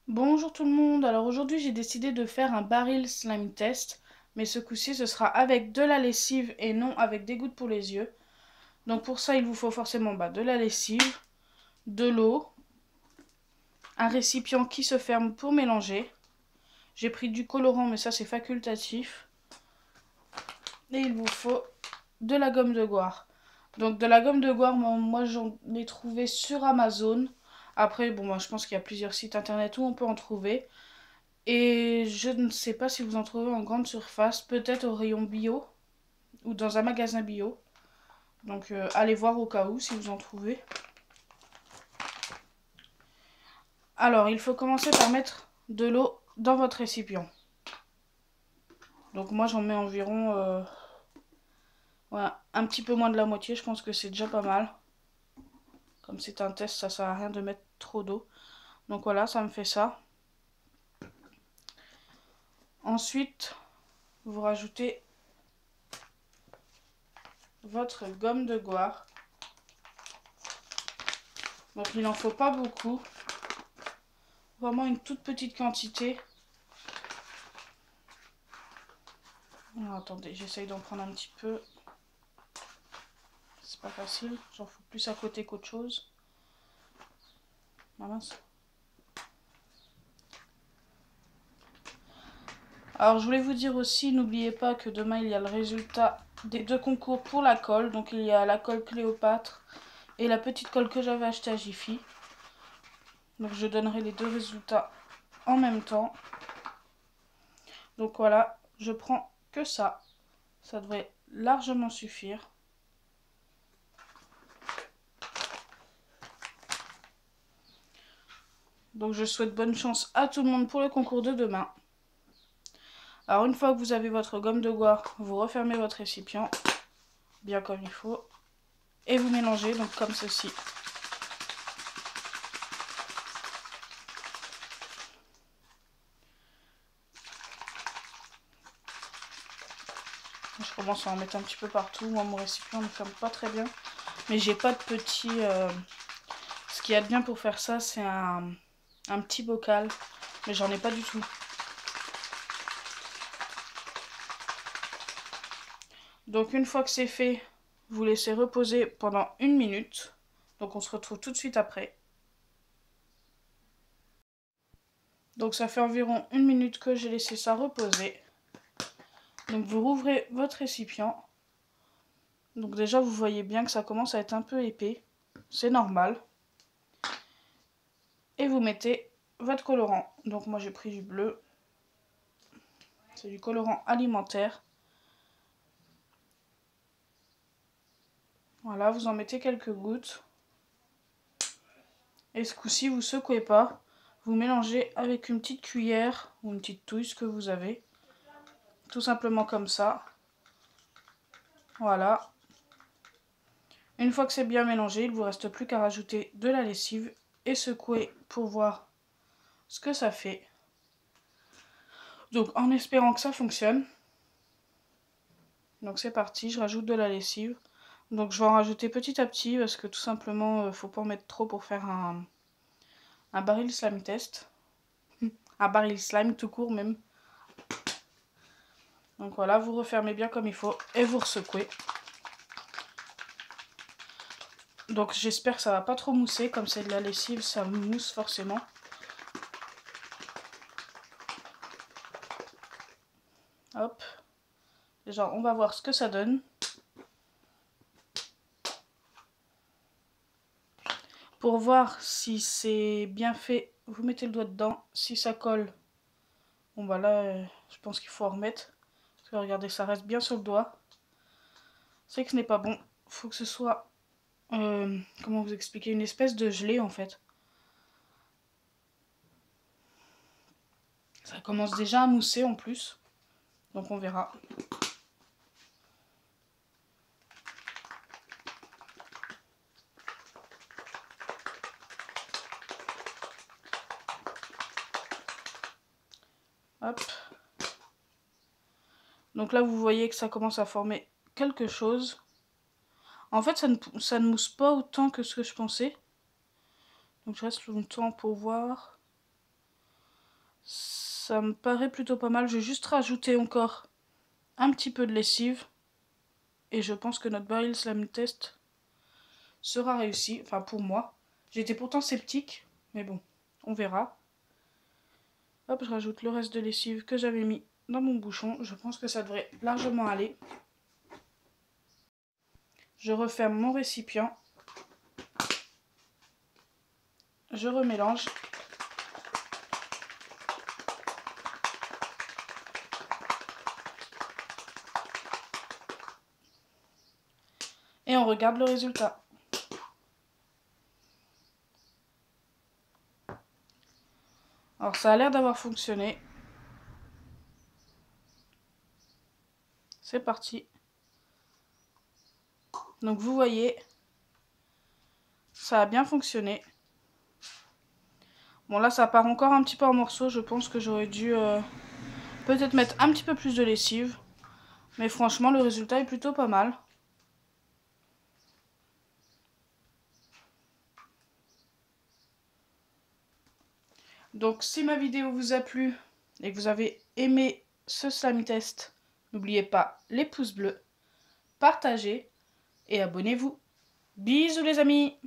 Bonjour tout le monde, alors aujourd'hui j'ai décidé de faire un baril slime test, mais ce coup-ci ce sera avec de la lessive et non avec des gouttes pour les yeux. Donc pour ça il vous faut forcément de la lessive, de l'eau, un récipient qui se ferme pour mélanger. J'ai pris du colorant mais ça c'est facultatif. Et il vous faut de la gomme de goire. Donc de la gomme de goire, moi j'en ai trouvé sur Amazon. Après bon moi je pense qu'il y a plusieurs sites internet où on peut en trouver. Et je ne sais pas si vous en trouvez en grande surface, peut-être au rayon bio ou dans un magasin bio. Donc allez voir au cas où si vous en trouvez. Alors il faut commencer par mettre de l'eau dans votre récipient. Donc moi j'en mets environ voilà, un petit peu moins de la moitié, je pense que c'est déjà pas mal. Comme c'est un test, ça sert à rien de mettre trop d'eau. Donc voilà, ça me fait ça. Ensuite, vous rajoutez votre gomme de goire. Donc il n'en faut pas beaucoup. Vraiment une toute petite quantité. Alors, attendez, j'essaye d'en prendre un petit peu. C'est pas facile, j'en fous plus à côté qu'autre chose. Ah mince. Alors je voulais vous dire aussi, n'oubliez pas que demain il y a le résultat des deux concours pour la colle. Donc il y a la colle Cléopâtre et la petite colle que j'avais achetée à Jiffy. Donc je donnerai les deux résultats en même temps. Donc voilà, je prends que ça. Ça devrait largement suffire. Donc je souhaite bonne chance à tout le monde pour le concours de demain. Alors une fois que vous avez votre gomme de goire, vous refermez votre récipient, bien comme il faut, et vous mélangez donc comme ceci. Je commence à en mettre un petit peu partout. Moi mon récipient ne ferme pas très bien, mais j'ai pas de petit... Ce qu'il y a de bien pour faire ça, c'est un petit bocal, mais j'en ai pas du tout. Donc une fois que c'est fait, vous laissez reposer pendant 1 minute. Donc on se retrouve tout de suite après. Donc ça fait environ 1 minute que j'ai laissé ça reposer. Donc vous rouvrez votre récipient. Donc déjà vous voyez bien que ça commence à être un peu épais. C'est normal. Et vous mettez votre colorant. Donc moi j'ai pris du bleu. C'est du colorant alimentaire. Voilà, vous en mettez quelques gouttes. Et ce coup-ci, vous secouez pas. Vous mélangez avec une petite cuillère ou une petite touille, ce que vous avez. Tout simplement comme ça. Voilà. Une fois que c'est bien mélangé, il ne vous reste plus qu'à rajouter de la lessive et secouer pour voir ce que ça fait. Donc en espérant que ça fonctionne. Donc c'est parti, je rajoute de la lessive. Donc je vais en rajouter petit à petit parce que tout simplement, faut pas en mettre trop pour faire un baril slime test. Un baril slime tout court même. Donc voilà, vous refermez bien comme il faut et vous ressecouez. Donc j'espère que ça va pas trop mousser, comme c'est de la lessive, ça mousse forcément. Hop. Déjà, on va voir ce que ça donne. Pour voir si c'est bien fait, vous mettez le doigt dedans. Si ça colle, bon bah là, je pense qu'il faut en remettre. Parce que regardez, ça reste bien sur le doigt. C'est que ce n'est pas bon. Il faut que ce soit, comment vous expliquer, une espèce de gelée en fait. Ça commence déjà à mousser en plus. Donc on verra. Hop. Donc là, vous voyez que ça commence à former quelque chose. En fait, ça ne mousse pas autant que ce que je pensais. Donc je reste longtemps pour voir. Ça me paraît plutôt pas mal. Je vais juste rajouter encore un petit peu de lessive. Et je pense que notre baril slime test sera réussi. Enfin, pour moi. J'étais pourtant sceptique. Mais bon, on verra. Hop, je rajoute le reste de lessive que j'avais mis dans mon bouchon. Je pense que ça devrait largement aller. Je referme mon récipient. Je remélange. Et on regarde le résultat. Alors ça a l'air d'avoir fonctionné. C'est parti. Donc vous voyez, ça a bien fonctionné. Bon là ça part encore un petit peu en morceaux. Je pense que j'aurais dû peut-être mettre un petit peu plus de lessive. Mais franchement le résultat est plutôt pas mal. Donc si ma vidéo vous a plu et que vous avez aimé ce slime test, n'oubliez pas les pouces bleus, partagez et abonnez-vous. Bisous les amis!